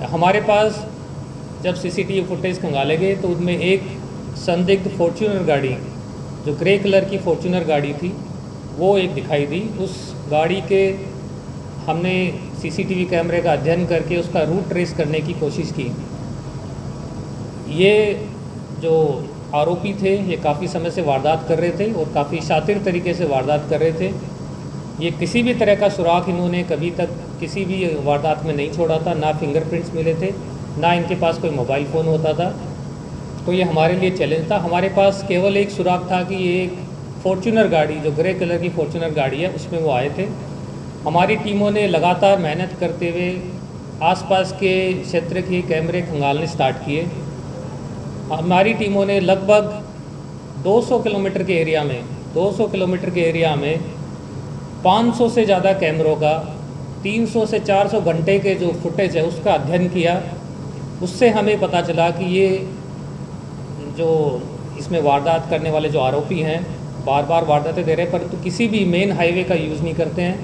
हमारे पास जब CCTV footage खंगाले गए तो उसमें एक संदिग्ध फॉर्च्यूनर गाड़ी, जो ग्रे कलर की फॉर्च्यूनर गाड़ी थी, वो एक दिखाई दी। उस गाड़ी के हमने सीसीटीवी कैमरे का अध्ययन करके उसका रूट ट्रेस करने की कोशिश की। ये जो आरोपी थे ये काफ़ी समय से वारदात कर रहे थे और काफ़ी शातिर तरीके से वारदात कर रहे थे। ये किसी भी तरह का सुराग इन्होंने कभी तक किसी भी वारदात में नहीं छोड़ा था, ना फिंगरप्रिंट्स मिले थे, ना इनके पास कोई मोबाइल फ़ोन होता था। तो ये हमारे लिए चैलेंज था। हमारे पास केवल एक सुराग था कि ये एक फॉर्च्यूनर गाड़ी, जो ग्रे कलर की फॉर्च्यूनर गाड़ी है, उसमें वो आए थे। हमारी टीमों ने लगातार मेहनत करते हुए आसपास के क्षेत्र के कैमरे खंगालने स्टार्ट किए। हमारी टीमों ने लगभग 200 किलोमीटर के एरिया में 500 से ज़्यादा कैमरों का 300 से 400 घंटे के जो फुटेज है उसका अध्ययन किया। उससे हमें पता चला कि ये जो इसमें वारदात करने वाले जो आरोपी हैं बार बार वारदातें दे रहे हैं, परंतु किसी भी मेन हाईवे का यूज़ नहीं करते हैं,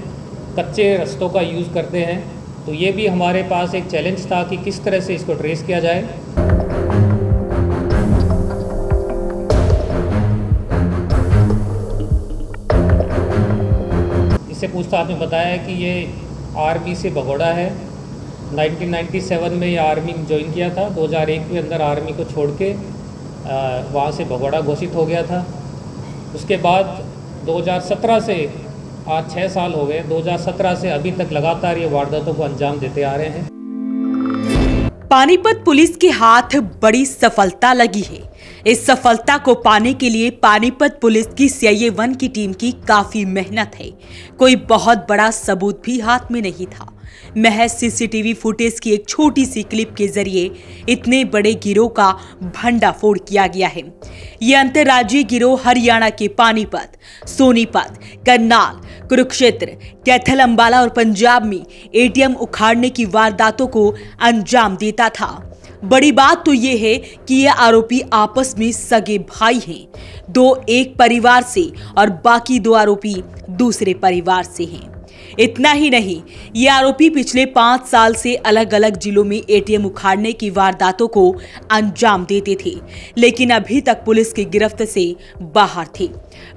कच्चे रास्तों का यूज़ करते हैं। तो ये भी हमारे पास एक चैलेंज था कि किस तरह से इसको ट्रेस किया जाए। इससे पूछताछ में बताया है कि ये आर्मी से भगोड़ा है। 1997 में ये आर्मी ज्वाइन किया था। 2001 के अंदर आर्मी को छोड़ के वहाँ से भगोड़ा घोषित हो गया था। उसके बाद 2017 से आज 6 साल हो गए, 2017 से अभी तक लगातार ये वारदातों को अंजाम देते आ रहे हैं। पानीपत पुलिस के हाथ बड़ी सफलता लगी है। इस सफलता को पाने के लिए पानीपत पुलिस की CIA 1 की टीम की काफी मेहनत है। कोई बहुत बड़ा सबूत भी हाथ में नहीं था। महज सीसीटीवी फुटेज की एक छोटी सी क्लिप के जरिए इतने बड़े गिरोह का भंडाफोड़ किया गया है। ये अंतर्राज्यीय गिरोह हरियाणा के पानीपत, सोनीपत, करनाल, कुरुक्षेत्र, कैथल, अंबाला और पंजाब में ATM उखाड़ने की वारदातों को अंजाम देता था। बड़ी बात तो ये है कि ये आरोपी आपस में सगे भाई हैं। 2 एक परिवार से और बाकी 2 आरोपी दूसरे परिवार से हैं। इतना ही नहीं, ये आरोपी पिछले 5 साल से अलग अलग जिलों में ATM उखाड़ने की वारदातों को अंजाम देते थे, लेकिन अभी तक पुलिस की गिरफ्त से बाहर थे।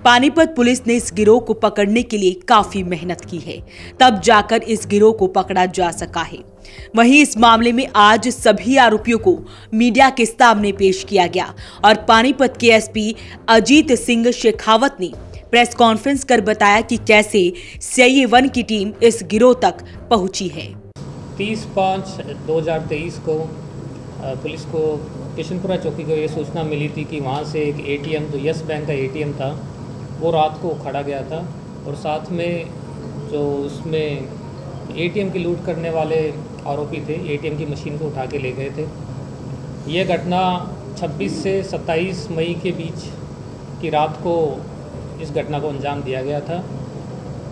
पानीपत पुलिस ने इस गिरोह को पकड़ने के लिए काफी मेहनत की है, तब जाकर इस गिरोह को पकड़ा जा सका है। वहीं इस मामले में आज सभी आरोपियों को मीडिया के सामने पेश किया गया और पानीपत के SP अजीत सिंह शेखावत ने प्रेस कॉन्फ्रेंस कर बताया कि कैसे CIA 1 की टीम इस गिरोह तक पहुंची है। 30/5/2023 को पुलिस को किशनपुरा चौकी को ये सूचना मिली थी कि वहाँ से एक ATM, जो यस बैंक का ATM था, वो रात को उखाड़ा गया था और साथ में जो उसमें ATM की लूट करने वाले आरोपी थे, ATM की मशीन को उठा के ले गए थे। ये घटना 26 से 27 मई के बीच की रात को इस घटना को अंजाम दिया गया था।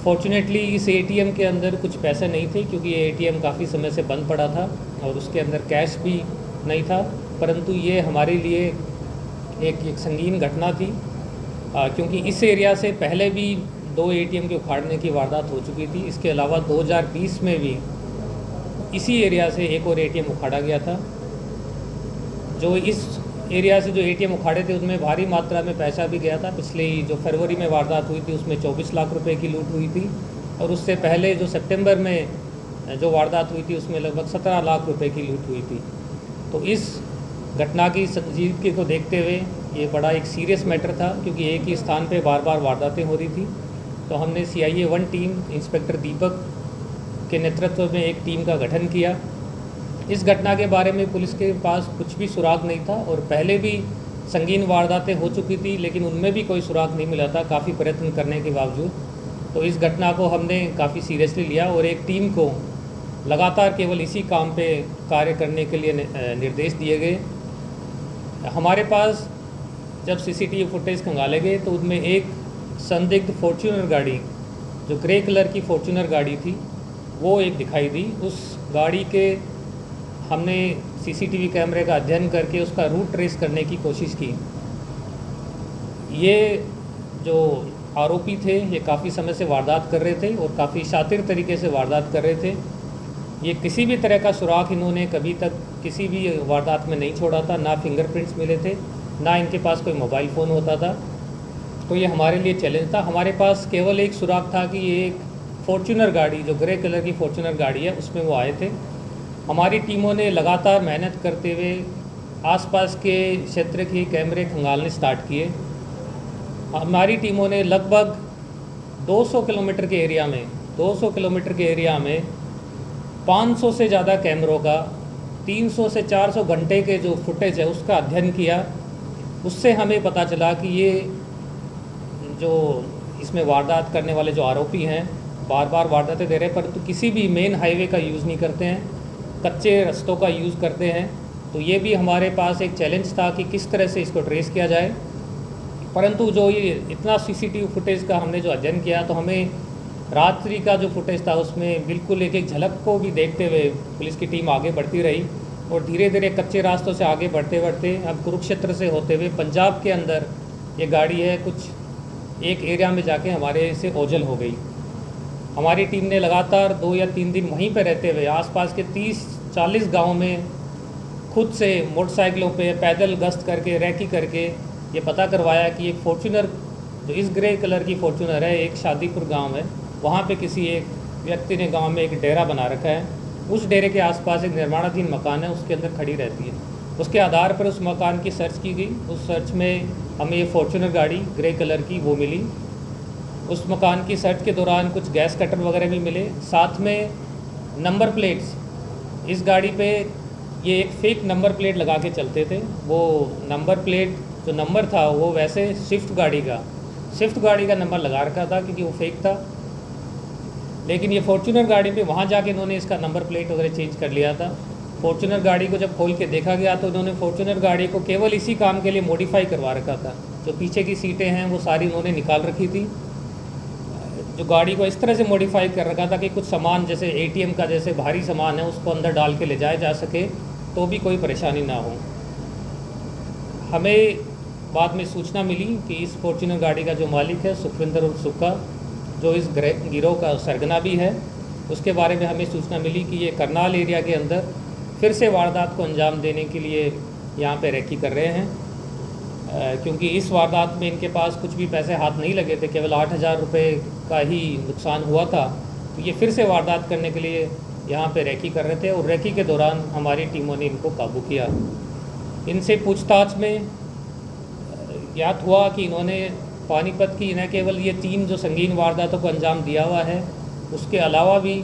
फॉर्चुनेटली इस ATM के अंदर कुछ पैसे नहीं थे, क्योंकि ये ATM काफ़ी समय से बंद पड़ा था और उसके अंदर कैश भी नहीं था, परंतु ये हमारे लिए एक संगीन घटना थी, क्योंकि इस एरिया से पहले भी 2 ATM के उखाड़ने की वारदात हो चुकी थी। इसके अलावा 2020 में भी इसी एरिया से एक और ATM उखाड़ा गया था। जो इस एरिया से जो ATM उखाड़े थे उसमें भारी मात्रा में पैसा भी गया था। पिछले जो फरवरी में वारदात हुई थी उसमें 24 लाख रुपए की लूट हुई थी और उससे पहले जो सितंबर में जो वारदात हुई थी उसमें लगभग 17 लाख रुपए की लूट हुई थी। तो इस घटना की संजीदगी को देखते हुए ये बड़ा एक सीरियस मैटर था, क्योंकि एक ही स्थान पे बार बार वारदातें हो रही थी। तो हमने CIA 1 टीम, इंस्पेक्टर दीपक के नेतृत्व में एक टीम का गठन किया। इस घटना के बारे में पुलिस के पास कुछ भी सुराग नहीं था और पहले भी संगीन वारदातें हो चुकी थी, लेकिन उनमें भी कोई सुराग नहीं मिला था काफ़ी प्रयत्न करने के बावजूद। तो इस घटना को हमने काफ़ी सीरियसली लिया और एक टीम को लगातार केवल इसी काम पे कार्य करने के लिए निर्देश दिए गए। हमारे पास जब CCTV फुटेज खंगाले गए तो उसमें एक संदिग्ध फॉर्च्यूनर गाड़ी, जो ग्रे कलर की फॉर्च्यूनर गाड़ी थी, वो एक दिखाई दी। उस गाड़ी के हमने CCTV कैमरे का अध्ययन करके उसका रूट ट्रेस करने की कोशिश की। ये जो आरोपी थे ये काफ़ी समय से वारदात कर रहे थे और काफ़ी शातिर तरीके से वारदात कर रहे थे। ये किसी भी तरह का सुराग इन्होंने कभी तक किसी भी वारदात में नहीं छोड़ा था, ना फिंगरप्रिंट्स मिले थे, ना इनके पास कोई मोबाइल फ़ोन होता था। तो ये हमारे लिए चैलेंज था। हमारे पास केवल एक सुराग था कि ये एक फॉर्च्यूनर गाड़ी, जो ग्रे कलर की फॉर्च्यूनर गाड़ी है, उसमें वो आए थे। हमारी टीमों ने लगातार मेहनत करते हुए आसपास के क्षेत्र के कैमरे खंगालने स्टार्ट किए। हमारी टीमों ने लगभग 200 किलोमीटर के एरिया में 500 से ज़्यादा कैमरों का 300 से 400 घंटे के जो फुटेज है उसका अध्ययन किया। उससे हमें पता चला कि ये जो इसमें वारदात करने वाले जो आरोपी हैं बार बार वारदातें दे रहे हैं, परंतु किसी भी मेन हाईवे का यूज़ नहीं करते हैं, कच्चे रास्तों का यूज़ करते हैं। तो ये भी हमारे पास एक चैलेंज था कि किस तरह से इसको ट्रेस किया जाए। परंतु जो ये इतना सीसीटीवी फुटेज का हमने जो अध्ययन किया, तो हमें रात्रि का जो फुटेज था उसमें बिल्कुल एक एक झलक को भी देखते हुए पुलिस की टीम आगे बढ़ती रही और धीरे धीरे कच्चे रास्तों से आगे बढ़ते बढ़ते अब कुरुक्षेत्र से होते हुए पंजाब के अंदर ये गाड़ी है कुछ एक एरिया में जाके हमारे से ओझल हो गई। हमारी टीम ने लगातार 2 या 3 दिन वहीं पर रहते हुए आसपास के 30-40 गाँव में खुद से मोटरसाइकिलों पे पैदल गश्त करके रैकी करके ये पता करवाया कि एक फॉर्च्यूनर जो इस ग्रे कलर की फॉर्च्यूनर है, एक शादीपुर गांव है, वहाँ पे किसी एक व्यक्ति ने गांव में एक डेरा बना रखा है। उस डेरे के आसपास एक निर्माणाधीन मकान है, उसके अंदर खड़ी रहती है। उसके आधार पर उस मकान की सर्च की गई। उस सर्च में हमें ये फॉर्च्यूनर गाड़ी ग्रे कलर की वो मिली। उस मकान की सर्च के दौरान कुछ गैस कटर वगैरह भी मिले, साथ में नंबर प्लेट्स। इस गाड़ी पे ये एक फेक नंबर प्लेट लगा के चलते थे। वो नंबर प्लेट जो नंबर था वो वैसे स्विफ्ट गाड़ी का नंबर लगा रखा था क्योंकि वो फेक था। लेकिन ये फॉर्च्यूनर गाड़ी पे वहाँ जाके इन्होंने इसका नंबर प्लेट वगैरह चेंज कर लिया था। फॉर्च्यूनर गाड़ी को जब खोल के देखा गया तो इन्होंने फॉर्च्यूनर गाड़ी को केवल इसी काम के लिए मॉडिफाई करवा रखा था। जो पीछे की सीटें हैं वो सारी इन्होंने निकाल रखी थी। जो गाड़ी को इस तरह से मॉडिफाई कर रखा था कि कुछ सामान जैसे ATM का जैसे भारी सामान है उसको अंदर डाल के ले जाया जा सके तो भी कोई परेशानी ना हो। हमें बाद में सूचना मिली कि इस फॉर्च्यूनर गाड़ी का जो मालिक है सुखविंदर उर्फ सुक्का, जो इस गिरोह का सरगना भी है, उसके बारे में हमें सूचना मिली कि ये करनाल एरिया के अंदर फिर से वारदात को अंजाम देने के लिए यहाँ पे रेकी कर रहे हैं। क्योंकि इस वारदात में इनके पास कुछ भी पैसे हाथ नहीं लगे थे, केवल 8,000 रुपये का ही नुकसान हुआ था। तो ये फिर से वारदात करने के लिए यहाँ पे रेकी कर रहे थे और रेकी के दौरान हमारी टीमों ने इनको काबू किया। इनसे पूछताछ में ज्ञात हुआ कि इन्होंने पानीपत की न केवल ये 3 जो संगीन वारदातों को अंजाम दिया हुआ है, उसके अलावा भी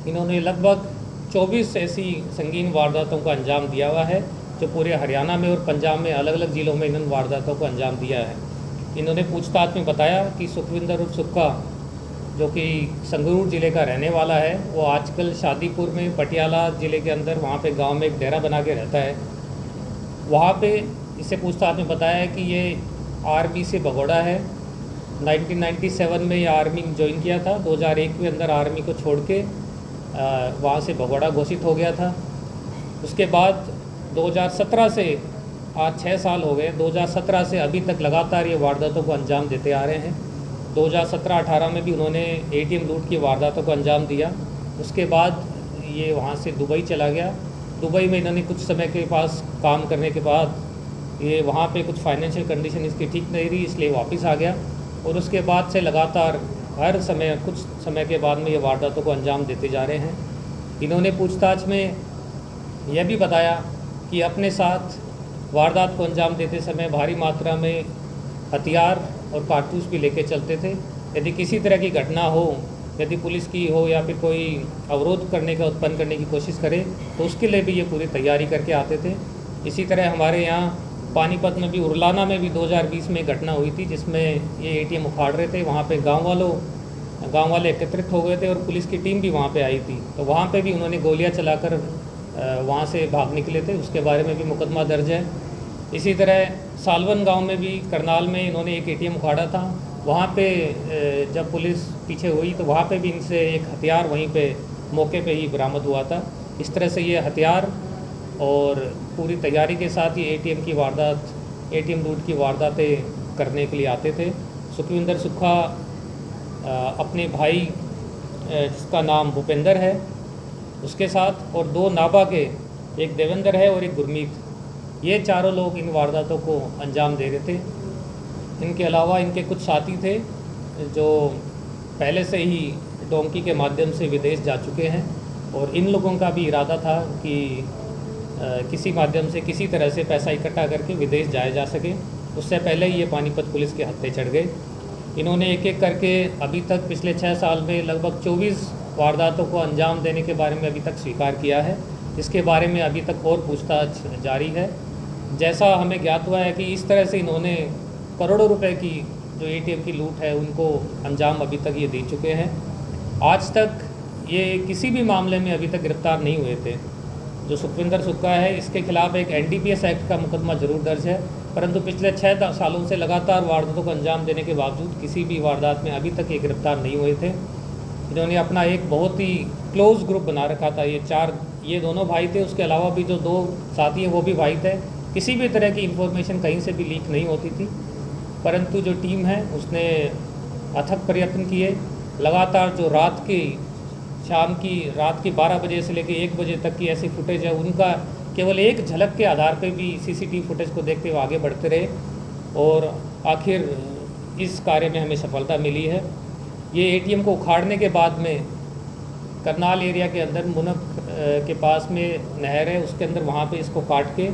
इन्होंने लगभग 24 ऐसी संगीन वारदातों का अंजाम दिया हुआ है जो पूरे हरियाणा में और पंजाब में अलग अलग ज़िलों में इन्होंने वारदातों को अंजाम दिया है। इन्होंने पूछताछ में बताया कि सुखविंदर उर्फ सुक्का, जो कि संगरूर ज़िले का रहने वाला है, वो आजकल शादीपुर में पटियाला ज़िले के अंदर वहाँ पे गांव में एक डेरा बना के रहता है। वहाँ पे इससे पूछताछ में बताया है कि ये आर्मी से भगोड़ा है। 1997 में ये आर्मी ज्वाइन किया था। 2001 के अंदर आर्मी को छोड़ के वहाँ से भगोड़ा घोषित हो गया था। उसके बाद 2017 से आज 6 साल हो गए, 2017 से अभी तक लगातार ये वारदातों को अंजाम देते आ रहे हैं। 2017-18 में भी उन्होंने ATM लूट की वारदातों को अंजाम दिया। उसके बाद ये वहाँ से दुबई चला गया। दुबई में इन्होंने कुछ समय के पास काम करने के बाद ये वहाँ पे कुछ फाइनेंशियल कंडीशन इसकी ठीक नहीं रही, इसलिए वापस आ गया और उसके बाद से लगातार हर समय कुछ समय के बाद में ये वारदातों को अंजाम देते जा रहे हैं। इन्होंने पूछताछ में यह भी बताया कि अपने साथ वारदात को अंजाम देते समय भारी मात्रा में हथियार और कारतूस भी लेके चलते थे। यदि किसी तरह की घटना हो, यदि पुलिस की हो या फिर कोई अवरोध करने का उत्पन्न करने की कोशिश करे तो उसके लिए भी ये पूरी तैयारी करके आते थे। इसी तरह हमारे यहाँ पानीपत में भी, उरलाना में भी 2020 में घटना हुई थी जिसमें ये ATM उखाड़ रहे थे। वहाँ पे गांव वाले एकत्रित हो गए थे और पुलिस की टीम भी वहाँ पे आई थी। तो वहाँ पे भी उन्होंने गोलियाँ चलाकर वहाँ से भाग निकले थे, उसके बारे में भी मुकदमा दर्ज है। इसी तरह सालवन गांव में भी करनाल में इन्होंने एक ATM उखाड़ा था। वहाँ पे जब पुलिस पीछे हुई तो वहाँ पे भी इनसे एक हथियार वहीं पे मौके पे ही बरामद हुआ था। इस तरह से ये हथियार और पूरी तैयारी के साथ ये ATM लूट की वारदातें करने के लिए आते थे। सुखविंदर सुक्खा अपने भाई जिसका नाम भूपेंद्र है, उसके साथ, और 2 नाभा के, एक देवेंद्र है और एक गुरमीत, ये चारों लोग इन वारदातों को अंजाम दे रहे थे। इनके अलावा इनके कुछ साथी थे जो पहले से ही डोंकी के माध्यम से विदेश जा चुके हैं, और इन लोगों का भी इरादा था कि किसी माध्यम से किसी तरह से पैसा इकट्ठा करके विदेश जाया जा सके। उससे पहले ही ये पानीपत पुलिस के हत्थे चढ़ गए। इन्होंने एक एक करके अभी तक पिछले 6 साल में लगभग 24 वारदातों को अंजाम देने के बारे में अभी तक स्वीकार किया है। इसके बारे में अभी तक और पूछताछ जारी है। जैसा हमें ज्ञात हुआ है कि इस तरह से इन्होंने करोड़ों रुपए की जो ATM की लूट है उनको अंजाम अभी तक ये दे चुके हैं। आज तक ये किसी भी मामले में अभी तक गिरफ्तार नहीं हुए थे। जो सुखविंदर सुक्का है, इसके खिलाफ एक NDPS एक्ट का मुकदमा जरूर दर्ज है, परंतु पिछले 6 सालों से लगातार वारदातों को अंजाम देने के बावजूद किसी भी वारदात में अभी तक ये गिरफ्तार नहीं हुए थे। इन्होंने अपना एक बहुत ही क्लोज ग्रुप बना रखा था। ये दोनों भाई थे, उसके अलावा भी जो 2 साथी हैं वो भी भाई थे। किसी भी तरह की इन्फॉर्मेशन कहीं से भी लीक नहीं होती थी, परंतु जो टीम है उसने अथक प्रयत्न किए। लगातार जो रात की 12 बजे से लेकर 1 बजे तक की ऐसी फुटेज है, उनका केवल एक झलक के आधार पे भी CCTV फुटेज को देखते हुए आगे बढ़ते रहे, और आखिर इस कार्य में हमें सफलता मिली है। ये ATM को उखाड़ने के बाद में करनाल एरिया के अंदर मुनक के पास में नहर है, उसके अंदर वहाँ पे इसको काट के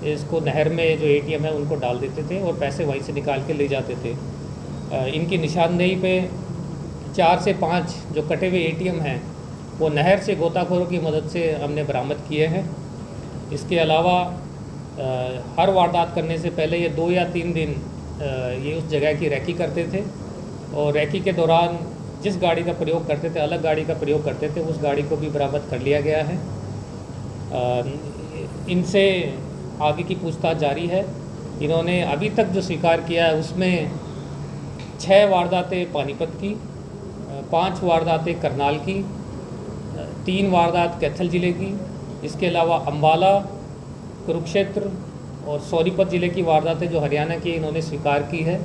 इसको नहर में जो ATM है उनको डाल देते थे और पैसे वहीं से निकाल के ले जाते थे। इनकी निशानदेही पे 4 से 5 जो कटे हुए ATM हैं वो नहर से गोताखोरों की मदद से हमने बरामद किए हैं। इसके अलावा हर वारदात करने से पहले ये 2 या 3 दिन ये उस जगह की रैकी करते थे, और रैकी के दौरान जिस गाड़ी का प्रयोग करते थे, अलग गाड़ी का प्रयोग करते थे, उस गाड़ी को भी बरामद कर लिया गया है। इनसे आगे की पूछताछ जारी है। इन्होंने अभी तक जो स्वीकार किया है उसमें 6 वारदातें पानीपत की, 5 वारदातें करनाल की, 3 वारदात कैथल ज़िले की, इसके अलावा अम्बाला, कुरुक्षेत्र और सोनीपत ज़िले की वारदातें जो हरियाणा की इन्होंने स्वीकार की है।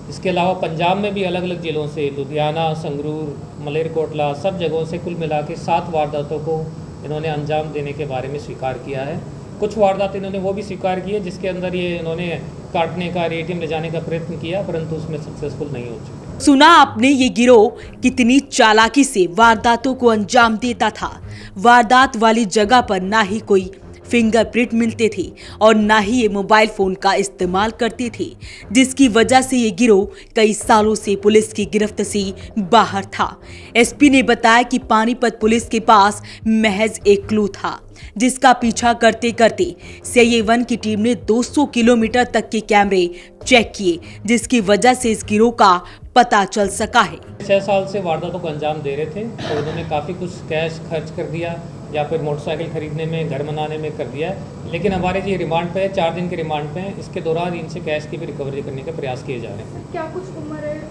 इसके अलावा पंजाब में भी अलग अलग ज़िलों से, लुधियाना, संगरूर, मलेरकोटला, सब जगहों से कुल मिला के 7 वारदातों को इन्होंने अंजाम देने के बारे में स्वीकार किया है। कुछ वारदात इन्होंने वो भी स्वीकार की है जिसके अंदर ये इन्होंने काटने का, ATM ले जाने का प्रयत्न किया, परंतु उसमें सक्सेसफुल नहीं हो चुके। सुना आपने, ये गिरोह कितनी चालाकी से वारदातों को अंजाम देता था। वारदात वाली जगह पर ना ही कोई फिंगरप्रिंट मिलते थे और ना ही ये मोबाइल फोन का इस्तेमाल करते थे, जिसकी वजह से ये गिरोह कई सालों से पुलिस की गिरफ्त से बाहर था। SP ने बताया कि पानीपत पुलिस के पास महज एक क्लू था, जिसका पीछा करते करते CIA 1 की टीम ने 200 किलोमीटर तक के कैमरे चेक किए, जिसकी वजह से इस गिरोह का पता चल सका है। 6 साल से वारदातों को अंजाम दे रहे थे और उन्होंने काफ़ी कुछ कैश खर्च कर दिया या फिर मोटरसाइकिल खरीदने में, घर बनाने में कर दिया है। लेकिन हमारे जी रिमांड पे है, 4 दिन के रिमांड पे है। इसके दौरान इनसे कैश की भी रिकवरी करने का प्रयास किए जा रहे हैं। क्या कुछ उम्र है?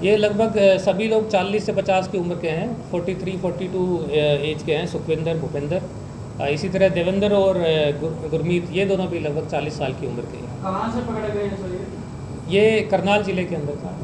ये लगभग सभी लोग 40 से 50 की उम्र के हैं, 43-42 एज के हैं। सुखविंदर, भूपेंद्र, इसी तरह देवेंद्र और गुरमीत, ये दोनों भी लगभग 40 साल की उम्र के हैं। कहाँ से पकड़े गए हैं सर? ये करनाल ज़िले के अंदर था,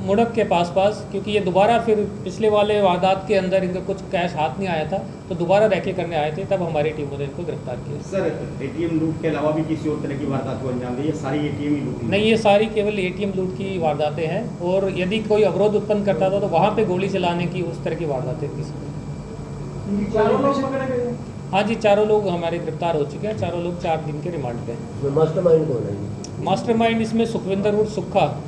मुड़क के पास, क्योंकि ये दोबारा फिर पिछले वाले वारदात के अंदर इनका कुछ कैश हाथ नहीं आया था, तो दोबारा रैकी करने आए थे, तब हमारी टीमों ने इनको गिरफ्तार किया। सर, ATM लूट के अलावा भी किसी और तरह की वारदात को अंजाम दी? ये सारी ATM ही लूट? नहीं, ये सारी केवल ATM लूट की वारदातें हैं, और यदि कोई अवरोध उत्पन्न करता था तो वहाँ पे गोली चलाने की, उस तरह की वारदातें किसी। चारों लोग पकड़े गए? हाँ जी, चारों लोग हमारे गिरफ्तार हो चुके हैं। चारों लोग 4 दिन के रिमांड पे हैं। मास्टरमाइंड कौन है? मास्टरमाइंड इसमें सुखविंदर उर्फ सुक्खा,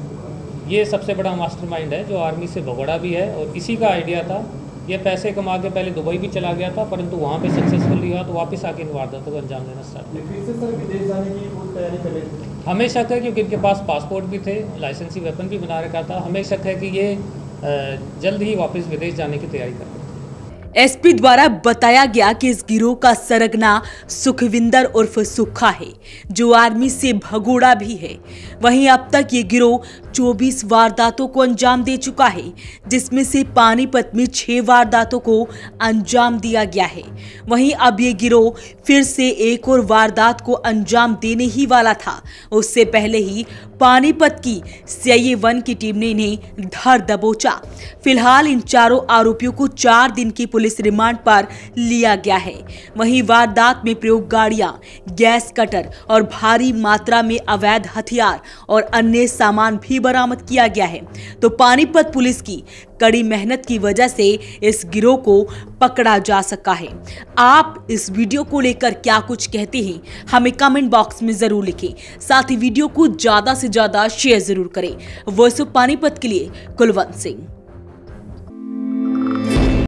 ये सबसे बड़ा मास्टरमाइंड है, जो आर्मी से भगोड़ा भी है, और इसी का आइडिया था। ये पैसे कमा के पहले दुबई भी चला गया था, परंतु वहाँ पे सक्सेसफुल नहीं हुआ, तो वापस आके इन वारदातों को अंजाम देना स्टार्ट किया। फिर से सर विदेश जाने की पूरी तैयारी कर रहे थे? हमें शक है, क्योंकि इनके पास पासपोर्ट भी थे, लाइसेंसी वेपन भी बना रखा था। हमें शक है कि ये जल्द ही वापस विदेश जाने की तैयारी कर रहे थे। SP द्वारा बताया गया कि इस गिरोह का सरगना सुखविंदर उर्फ सुक्खा है, जो आर्मी से भगोड़ा भी है। वहीं अब तक ये गिरोह 24 वारदातों को अंजाम दे चुका है, जिसमें से पानीपत में 6 वारदातों को अंजाम दिया गया है। वहीं अब ये गिरोह फिर से एक और वारदात को अंजाम देने ही वाला था। उससे पहले ही पानीपत की CIA 1 की टीम ने इन्हें धर दबोचा। फिलहाल इन चारों आरोपियों को 4 दिन की पुलिस पुलिस रिमांड पर लिया गया है। वहीं वारदात में प्रयोग गाड़ियां, गैस कटर और भारी मात्रा में अवैध हथियार और अन्य सामान भी बरामद किया गया है। तो पानीपत पुलिस की कड़ी मेहनत की वजह से इस गिरोह को पकड़ा जा सका है। आप इस वीडियो को लेकर क्या कुछ कहते हैं, हमें कमेंट बॉक्स में जरूर लिखें। साथ ही वीडियो को ज्यादा से ज्यादा शेयर जरूर करें। वॉइस ऑफ पानीपत के लिए कुलवंत सिंह।